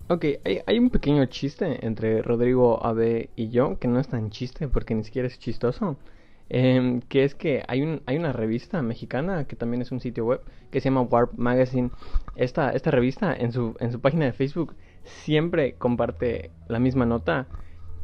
Ok, hay un pequeño chiste entre Rodrigo AB y yo, que no es tan chiste porque ni siquiera es chistoso, que es que hay una revista mexicana que también es un sitio web que se llama Warp Magazine. Esta revista en su página de Facebook siempre comparte la misma nota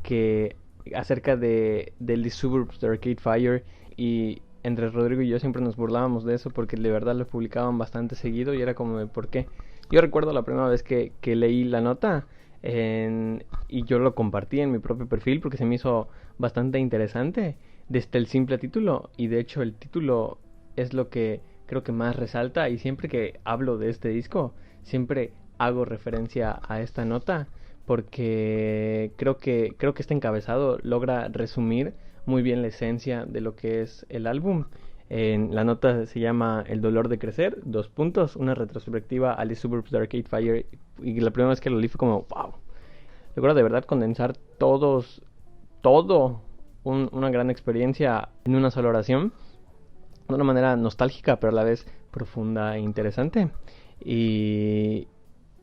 que acerca del The Suburbs de Arcade Fire, y entre Rodrigo y yo siempre nos burlábamos de eso porque de verdad lo publicaban bastante seguido y era como de por qué. Yo recuerdo la primera vez que leí la nota y yo lo compartí en mi propio perfil porque se me hizo bastante interesante desde el simple título, y de hecho el título es lo que creo que más resalta, y siempre que hablo de este disco siempre hago referencia a esta nota porque creo que este encabezado logra resumir muy bien la esencia de lo que es el álbum. En la nota se llama El dolor de crecer, dos puntos, una retrospectiva a The Suburbs de Arcade Fire. Y la primera vez que lo leí fue como, wow. Logro de verdad condensar todo, una gran experiencia en una sola oración, de una manera nostálgica, pero a la vez profunda e interesante. Y,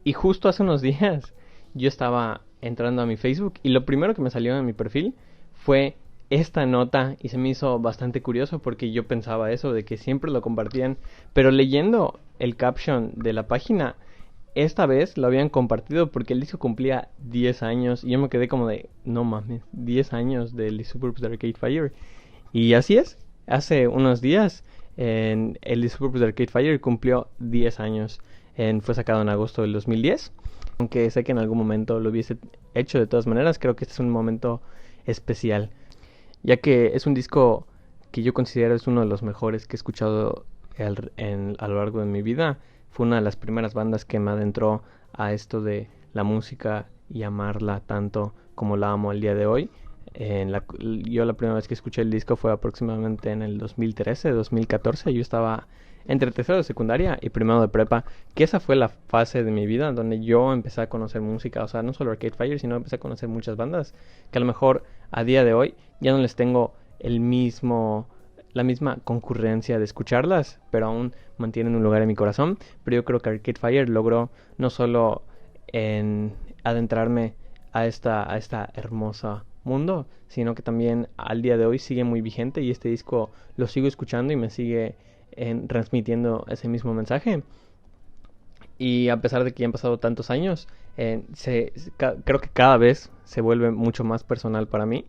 y justo hace unos días yo estaba entrando a mi Facebook y lo primero que me salió en mi perfil fue esta nota, y se me hizo bastante curioso porque yo pensaba eso, de que siempre lo compartían, pero leyendo el caption de la página, esta vez lo habían compartido porque el disco cumplía 10 años y yo me quedé como de, no mames, 10 años del Suburbs de Arcade Fire. Y así es, hace unos días el Suburbs de Arcade Fire cumplió 10 años. Fue sacado en agosto del 2010. Aunque sé que en algún momento lo hubiese hecho de todas maneras, creo que este es un momento especial, ya que es un disco que yo considero es uno de los mejores que he escuchado a lo largo de mi vida. Fue una de las primeras bandas que me adentró a esto de la música y amarla tanto como la amo el día de hoy. Yo la primera vez que escuché el disco fue aproximadamente en el 2013, 2014. Yo estaba entre tercero de secundaria y primero de prepa, que esa fue la fase de mi vida donde yo empecé a conocer música, o sea, no solo Arcade Fire, sino empecé a conocer muchas bandas que a lo mejor a día de hoy ya no les tengo la misma concurrencia de escucharlas, pero aún mantienen un lugar en mi corazón. Pero yo creo que Arcade Fire logró no solo en adentrarme a esta hermosa mundo, sino que también al día de hoy sigue muy vigente, y este disco lo sigo escuchando y me sigue transmitiendo ese mismo mensaje. Y a pesar de que ya han pasado tantos años, creo que cada vez se vuelve mucho más personal para mí.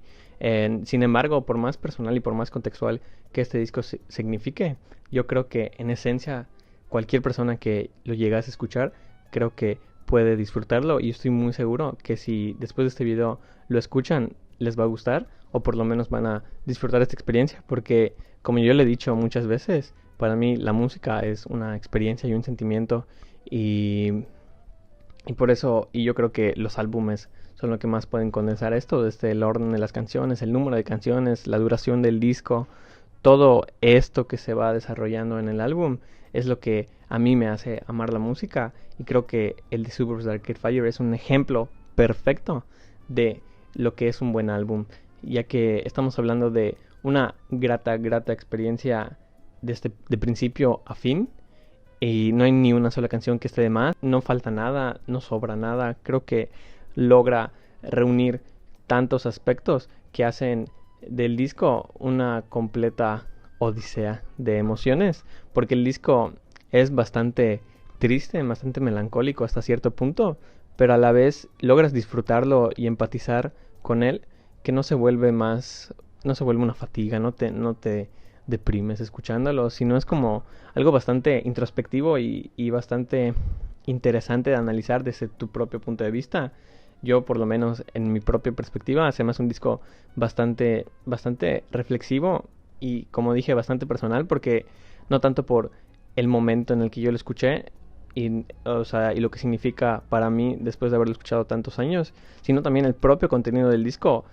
Sin embargo, por más personal y por más contextual que este disco signifique, yo creo que en esencia cualquier persona que lo llegase a escuchar, creo que puede disfrutarlo, y estoy muy seguro que si después de este video lo escuchan, les va a gustar, o por lo menos van a disfrutar esta experiencia, porque como yo le he dicho muchas veces, para mí la música es una experiencia y un sentimiento, y, y por eso, y yo creo que los álbumes son lo que más pueden condensar esto, desde el orden de las canciones, el número de canciones, la duración del disco, todo esto que se va desarrollando en el álbum es lo que a mí me hace amar la música, y creo que el de Super Arcade Fire es un ejemplo perfecto de lo que es un buen álbum, ya que estamos hablando de una grata experiencia de principio a fin, y no hay ni una sola canción que esté de más, no falta nada, no sobra nada. Creo que logra reunir tantos aspectos que hacen del disco una completa odisea de emociones, porque el disco es bastante triste, bastante melancólico hasta cierto punto, pero a la vez logras disfrutarlo y empatizar con él, que no se vuelve más, no se vuelve una fatiga, no te deprimes escuchándolo, sino es como algo bastante introspectivo y bastante interesante de analizar desde tu propio punto de vista. Yo, por lo menos en mi propia perspectiva, se me hace un disco bastante reflexivo y, como dije, bastante personal, porque no tanto por el momento en el que yo lo escuché y, o sea, y lo que significa para mí después de haberlo escuchado tantos años, sino también el propio contenido del disco.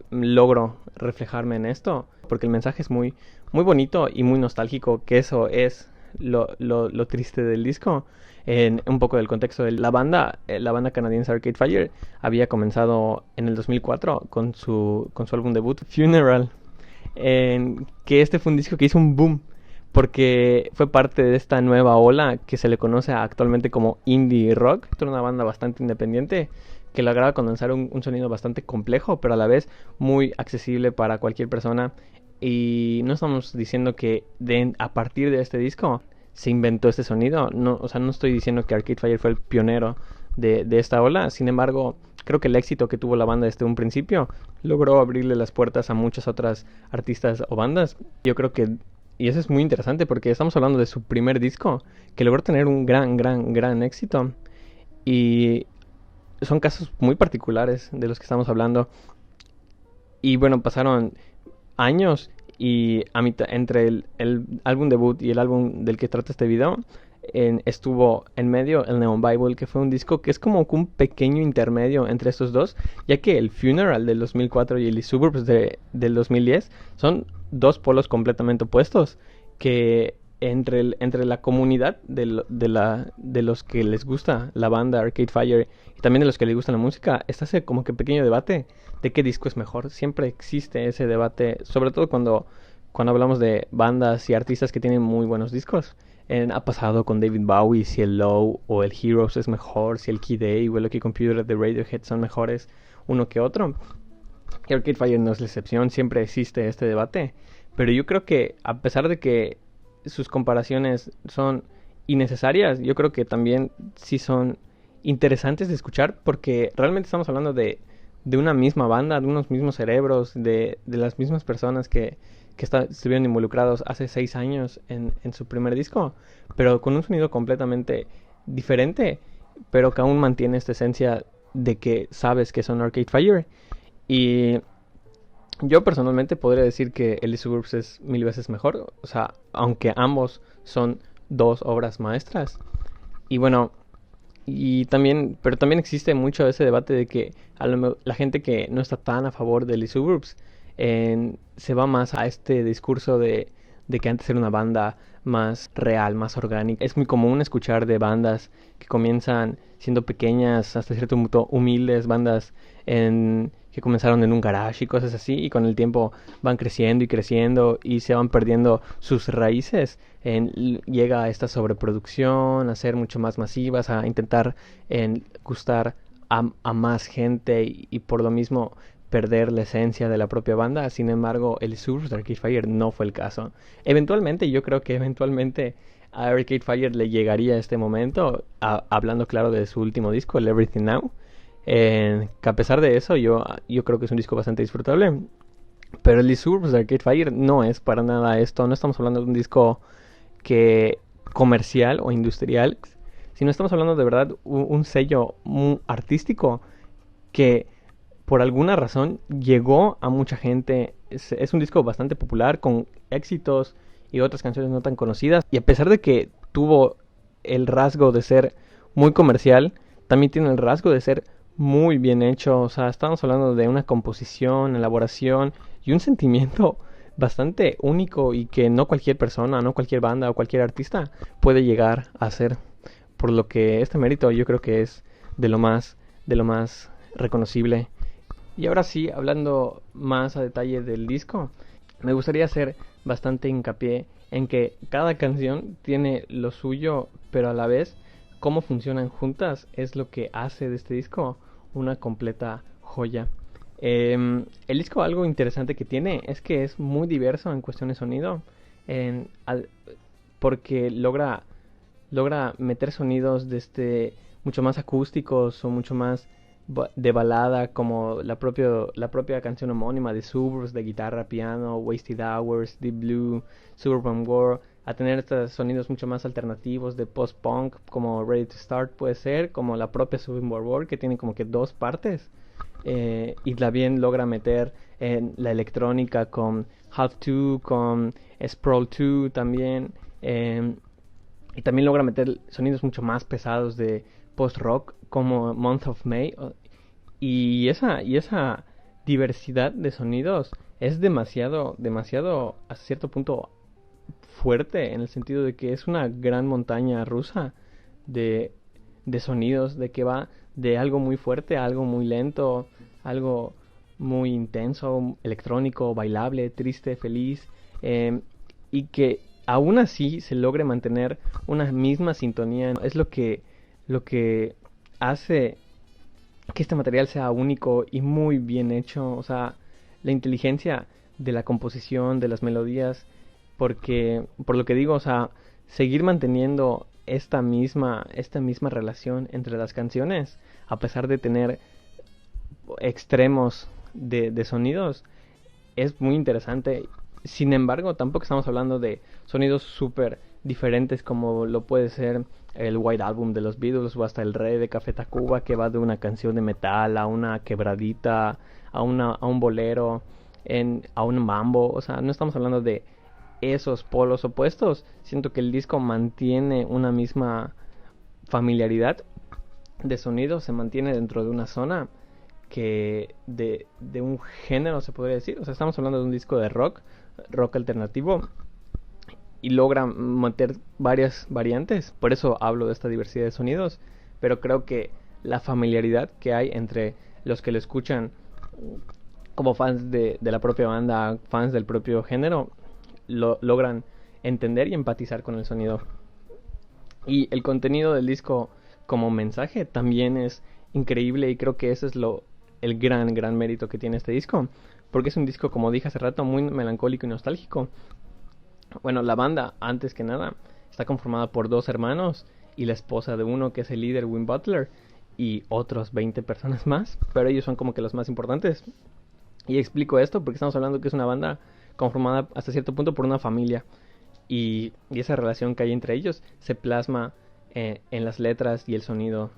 Logro reflejarme en esto porque el mensaje es muy bonito y muy nostálgico, que eso es lo triste del disco. En un poco del contexto de la banda canadiense Arcade Fire había comenzado en el 2004 con su álbum debut Funeral, que este fue un disco que hizo un boom porque fue parte de esta nueva ola que se le conoce actualmente como indie rock. Es una banda bastante independiente que lograba condensar un sonido bastante complejo, pero a la vez muy accesible para cualquier persona. Y no estamos diciendo que a partir de este disco se inventó este sonido. No, o sea, no estoy diciendo que Arcade Fire fue el pionero de esta ola. Sin embargo, creo que el éxito que tuvo la banda desde un principio logró abrirle las puertas a muchas otras artistas o bandas. Yo creo que, y eso es muy interesante porque estamos hablando de su primer disco que logró tener un gran éxito. Y son casos muy particulares de los que estamos hablando. Y bueno, pasaron años y a mitad, entre el álbum debut y el álbum del que trata este video, estuvo en medio el Neon Bible, que fue un disco que es como un pequeño intermedio entre estos dos, ya que el Funeral del 2004 y el Suburbs del 2010 son dos polos completamente opuestos, que entre la comunidad de los que les gusta la banda Arcade Fire y también de los que les gusta la música, está ese como que pequeño debate de qué disco es mejor. Siempre existe ese debate, sobre todo cuando hablamos de bandas y artistas que tienen muy buenos discos. Ha pasado con David Bowie si el Low o el Heroes es mejor, si el Key Day o el OK Computer de Radiohead son mejores uno que otro. Y Arcade Fire no es la excepción, siempre existe este debate. Pero yo creo que a pesar de que sus comparaciones son innecesarias, yo creo que también sí son interesantes de escuchar, porque realmente estamos hablando de una misma banda, de unos mismos cerebros, de las mismas personas que estuvieron involucrados hace 6 años en su primer disco, pero con un sonido completamente diferente, pero que aún mantiene esta esencia de que sabes que son Arcade Fire. Y yo personalmente podría decir que el Suburbs es 1000 veces mejor, o sea, aunque ambos son dos obras maestras. Y bueno, pero también existe mucho ese debate de que la gente que no está tan a favor del Suburbs se va más a este discurso de que antes era una banda más real, más orgánica. Es muy común escuchar de bandas que comienzan siendo pequeñas, hasta cierto punto humildes, bandas que comenzaron en un garage y cosas así, y con el tiempo van creciendo y creciendo y se van perdiendo sus raíces. Llega a esta sobreproducción, a ser mucho más masivas, a intentar gustar a más gente y por lo mismo perder la esencia de la propia banda. Sin embargo, el Suburbs de Arcade Fire no fue el caso. Yo creo que eventualmente a Arcade Fire le llegaría este momento, hablando claro de su último disco, el Everything Now, que a pesar de eso yo creo que es un disco bastante disfrutable. Pero el Suburbs de Arcade Fire no es para nada esto. No estamos hablando de un disco comercial o industrial, sino estamos hablando de verdad un sello muy artístico que por alguna razón llegó a mucha gente. Es un disco bastante popular, con éxitos y otras canciones no tan conocidas. Y a pesar de que tuvo el rasgo de ser muy comercial, también tiene el rasgo de ser muy bien hecho. O sea, estamos hablando de una composición, elaboración y un sentimiento bastante único y que no cualquier persona, no cualquier banda o cualquier artista puede llegar a hacer. Por lo que este mérito yo creo que es de lo más reconocible. Y ahora sí, hablando más a detalle del disco, me gustaría hacer bastante hincapié en que cada canción tiene lo suyo, pero a la vez cómo funcionan juntas es lo que hace de este disco una completa joya. El disco, algo interesante que tiene es que es muy diverso en cuestión de sonido, porque logra meter sonidos mucho más acústicos o mucho más de balada, como la propia canción homónima de Suburbs, de guitarra, piano, Wasted Hours, Deep Blue, Suburban War, a tener estos sonidos mucho más alternativos de post-punk, como Ready to Start puede ser, como la propia Suburban War, que tiene como que dos partes, y también logra meter en la electrónica con Half 2, con Sprawl 2 también, y también logra meter sonidos mucho más pesados de post-rock como Month of May, y esa diversidad de sonidos es demasiado a cierto punto fuerte, en el sentido de que es una gran montaña rusa de sonidos, de que va de algo muy fuerte a algo muy lento, algo muy intenso, electrónico, bailable, triste, feliz, y que aún así se logre mantener una misma sintonía. Es lo que hace que este material sea único y muy bien hecho. O sea, la inteligencia de la composición, de las melodías, porque, por lo que digo, o sea, seguir manteniendo esta misma relación entre las canciones, a pesar de tener extremos de sonidos, es muy interesante. Sin embargo, tampoco estamos hablando de sonidos súper diferentes como lo puede ser el White Album de los Beatles o hasta el Rey de Café Tacuba, que va de una canción de metal a una quebradita, a un bolero, a un mambo. O sea, no estamos hablando de esos polos opuestos. Siento que el disco mantiene una misma familiaridad de sonido, se mantiene dentro de una zona que de un género, se podría decir. O sea, estamos hablando de un disco de rock alternativo, y logra meter varias variantes. Por eso hablo de esta diversidad de sonidos, pero creo que la familiaridad que hay entre los que lo escuchan como fans de la propia banda, fans del propio género, logran entender y empatizar con el sonido. Y el contenido del disco como mensaje también es increíble, y creo que ese es el gran mérito que tiene este disco, porque es un disco, como dije hace rato, muy melancólico y nostálgico. Bueno, la banda, antes que nada, está conformada por 2 hermanos y la esposa de uno, que es el líder, Win Butler, y otros 20 personas más, pero ellos son como que los más importantes. Y explico esto porque estamos hablando que es una banda conformada hasta cierto punto por una familia, y esa relación que hay entre ellos se plasma en las letras y el sonido,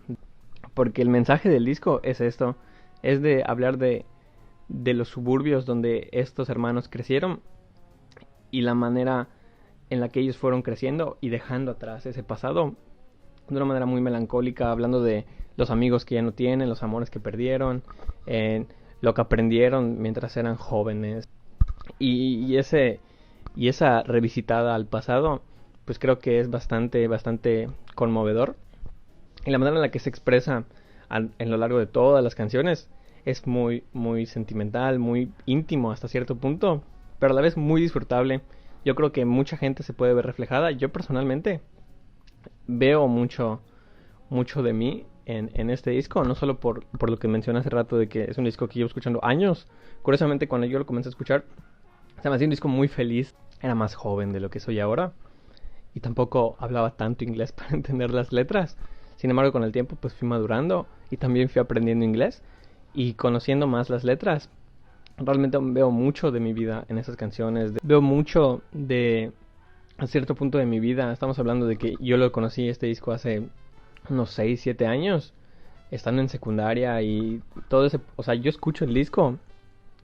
porque el mensaje del disco es esto, es de hablar de los suburbios donde estos hermanos crecieron y la manera en la que ellos fueron creciendo y dejando atrás ese pasado de una manera muy melancólica, hablando de los amigos que ya no tienen, los amores que perdieron, lo que aprendieron mientras eran jóvenes, y esa revisitada al pasado, pues creo que es bastante conmovedor, y la manera en la que se expresa en lo largo de todas las canciones es muy sentimental, muy íntimo hasta cierto punto, pero a la vez muy disfrutable. Yo creo que mucha gente se puede ver reflejada. Yo personalmente veo mucho de mí en este disco, no solo por lo que mencioné hace rato de que es un disco que llevo escuchando años. Curiosamente, cuando yo lo comencé a escuchar, se me hacía un disco muy feliz. Era más joven de lo que soy ahora y tampoco hablaba tanto inglés para entender las letras. Sin embargo, con el tiempo pues fui madurando y también fui aprendiendo inglés y conociendo más las letras. Realmente veo mucho de mi vida en esas canciones. Veo mucho de a cierto punto de mi vida. Estamos hablando de que yo lo conocí, este disco, hace unos 6, 7 años, estando en secundaria, y todo ese, o sea, yo escucho el disco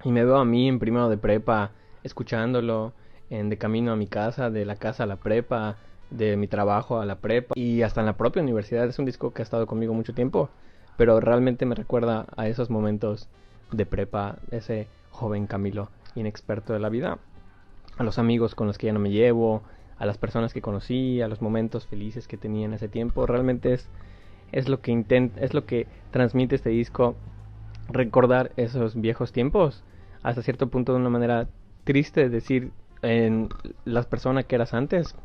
y me veo a mí en primero de prepa escuchándolo, de camino a mi casa, de la casa a la prepa, de mi trabajo a la prepa y hasta en la propia universidad. Es un disco que ha estado conmigo mucho tiempo, pero realmente me recuerda a esos momentos de prepa, ese joven Camilo inexperto de la vida, a los amigos con los que ya no me llevo, a las personas que conocí, a los momentos felices que tenía en ese tiempo. Realmente es lo que es lo que transmite este disco, recordar esos viejos tiempos, hasta cierto punto de una manera triste, decir en las personas que eras antes,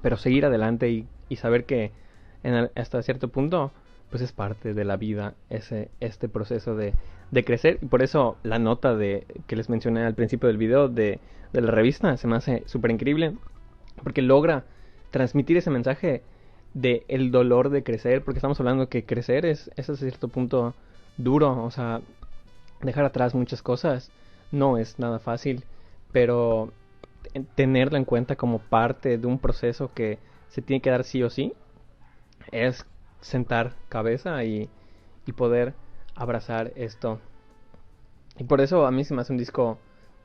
pero seguir adelante y saber que hasta cierto punto pues es parte de la vida este proceso de crecer. Y por eso la nota que les mencioné al principio del video de la revista se me hace súper increíble, porque logra transmitir ese mensaje de el dolor de crecer, porque estamos hablando que crecer es hasta cierto punto duro. O sea, dejar atrás muchas cosas no es nada fácil, pero tenerlo en cuenta como parte de un proceso que se tiene que dar sí o sí es sentar cabeza y poder abrazar esto. Y por eso a mí se me hace un disco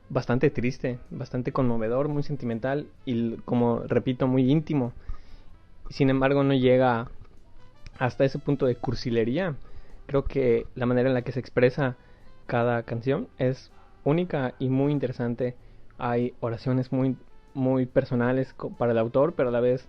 bastante triste, bastante conmovedor, muy sentimental y, como repito, muy íntimo. Sin embargo, no llega hasta ese punto de cursilería. Creo que la manera en la que se expresa cada canción es única y muy interesante. Hay oraciones muy personales para el autor, pero a la vez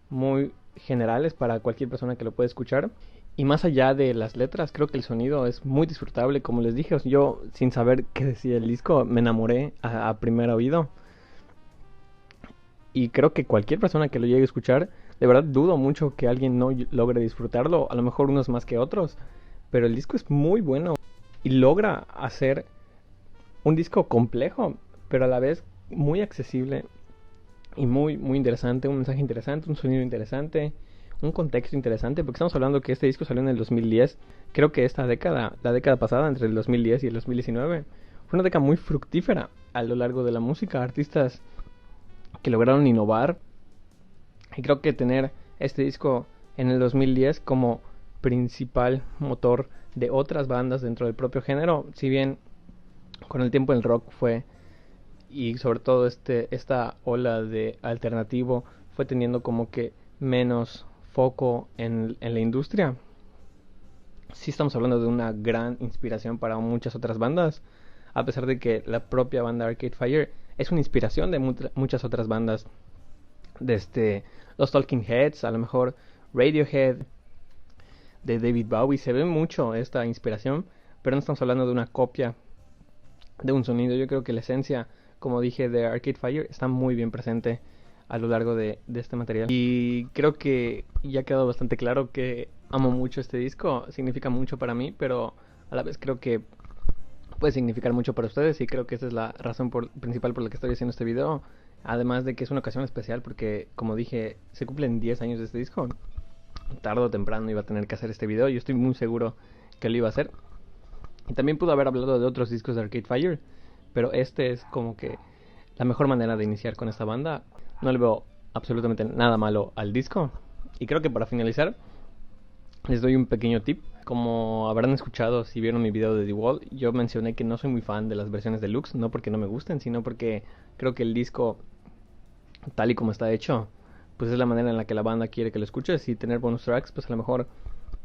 muy generales para cualquier persona que lo pueda escuchar. Y más allá de las letras, creo que el sonido es muy disfrutable. Como les dije, yo, sin saber qué decía el disco, me enamoré a primer oído. Y creo que cualquier persona que lo llegue a escuchar, de verdad dudo mucho que alguien no logre disfrutarlo. A lo mejor unos más que otros. Pero el disco es muy bueno. Y logra hacer un disco complejo, pero a la vez muy accesible. Y muy, muy interesante. Un mensaje interesante, un sonido interesante, un contexto interesante. Porque estamos hablando que este disco salió en el 2010. Creo que esta década, la década pasada, entre el 2010 y el 2019, fue una década muy fructífera a lo largo de la música. Artistas que lograron innovar. Y creo que tener este disco en el 2010 como principal motor de otras bandas dentro del propio género, si bien con el tiempo el rock fue, y sobre todo esta ola de alternativo fue teniendo como que menos foco en la industria, sí estamos hablando de una gran inspiración para muchas otras bandas, a pesar de que la propia banda Arcade Fire es una inspiración de muchas otras bandas, desde los Talking Heads, a lo mejor Radiohead, de David Bowie. Se ve mucho esta inspiración, pero no estamos hablando de una copia de un sonido. Yo creo que la esencia, como dije, de Arcade Fire está muy bien presente a lo largo de este material. Y creo que ya ha quedado bastante claro que amo mucho este disco, significa mucho para mí, pero a la vez creo que puede significar mucho para ustedes, y creo que esa es la razón principal por la que estoy haciendo este video. Además de que es una ocasión especial porque, como dije, se cumplen 10 años de este disco. Tarde o temprano iba a tener que hacer este video. Yo estoy muy seguro que lo iba a hacer. Y también pude haber hablado de otros discos de Arcade Fire, pero este es como que la mejor manera de iniciar con esta banda. No le veo absolutamente nada malo al disco. Y creo que para finalizar les doy un pequeño tip. Como habrán escuchado si vieron mi video de The Wall, yo mencioné que no soy muy fan de las versiones deluxe, no porque no me gusten, sino porque creo que el disco, tal y como está hecho, pues es la manera en la que la banda quiere que lo escuches. Y tener bonus tracks, pues a lo mejor,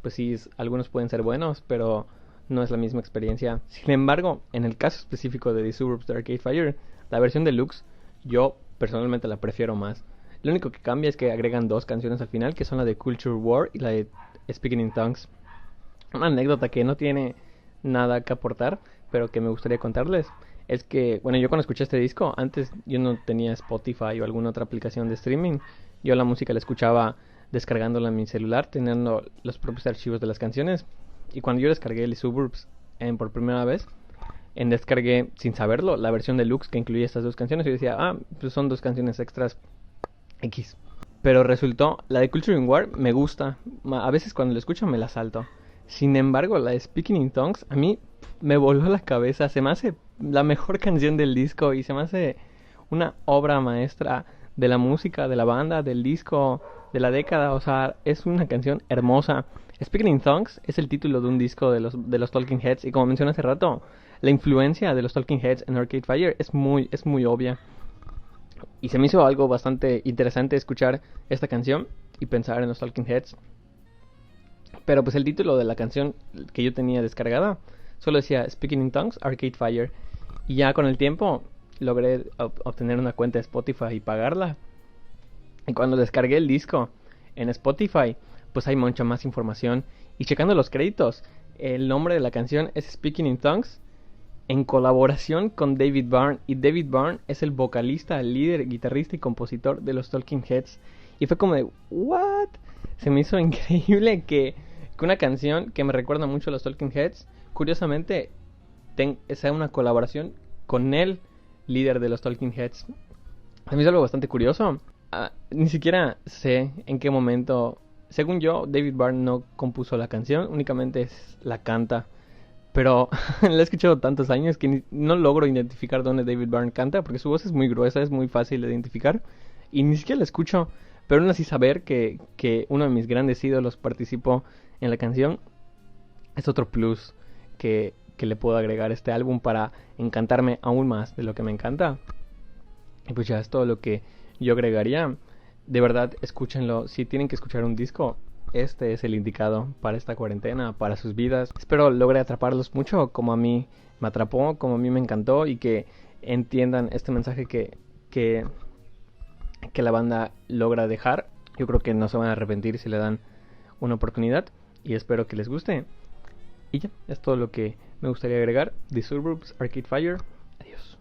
pues sí, algunos pueden ser buenos, pero no es la misma experiencia. Sin embargo, en el caso específico de The Suburbs de Arcade Fire, la versión deluxe, yo personalmente la prefiero más. Lo único que cambia es que agregan 2 canciones al final, que son la de Culture War y la de Speaking in Tongues. Una anécdota que no tiene nada que aportar, pero que me gustaría contarles, es que, bueno, yo cuando escuché este disco, antes yo no tenía Spotify o alguna otra aplicación de streaming. Yo la música la escuchaba descargándola en mi celular, teniendo los propios archivos de las canciones. Y cuando yo descargué el Suburbs por primera vez, descargué sin saberlo la versión deluxe que incluía estas 2 canciones. Y yo decía, pues son 2 canciones extras X. Pero resultó, la de Culture in War me gusta. A veces cuando la escucho me la salto. Sin embargo, la de Speaking in Tongues a mí me voló la cabeza. Se me hace la mejor canción del disco y se me hace una obra maestra de la música, de la banda, del disco, de la década. O sea, es una canción hermosa. Speaking in Tongues es el título de un disco de los Talking Heads, y como mencioné hace rato, la influencia de los Talking Heads en Arcade Fire es muy obvia. Y se me hizo algo bastante interesante escuchar esta canción y pensar en los Talking Heads. Pero pues el título de la canción que yo tenía descargada solo decía Speaking in Tongues, Arcade Fire. Y ya con el tiempo logré obtener una cuenta de Spotify y pagarla. Y cuando descargué el disco en Spotify, pues hay mucha más información. Y checando los créditos, el nombre de la canción es Speaking in Tongues, en colaboración con David Byrne. Y David Byrne es el vocalista, líder, guitarrista y compositor de los Talking Heads. Y fue como de, ¿what? Se me hizo increíble que una canción que me recuerda mucho a los Talking Heads, curiosamente, sea una colaboración con el líder de los Talking Heads. A mí es algo bastante curioso. Ni siquiera sé en qué momento. Según yo, David Byrne no compuso la canción, únicamente la canta. Pero la he escuchado tantos años que no logro identificar dónde David Byrne canta, porque su voz es muy gruesa, es muy fácil de identificar. Y ni siquiera la escucho. Pero aún así saber que uno de mis grandes ídolos participó en la canción es otro plus que le puedo agregar a este álbum para encantarme aún más de lo que me encanta. Y pues ya es todo lo que yo agregaría. De verdad, escúchenlo. Si tienen que escuchar un disco, este es el indicado para esta cuarentena, para sus vidas. Espero logre atraparlos mucho como a mí me atrapó, como a mí me encantó, y que entiendan este mensaje que la banda logra dejar. Yo creo que no se van a arrepentir si le dan una oportunidad, y espero que les guste. Y ya, es todo lo que me gustaría agregar. The Suburbs, Arcade Fire. Adiós.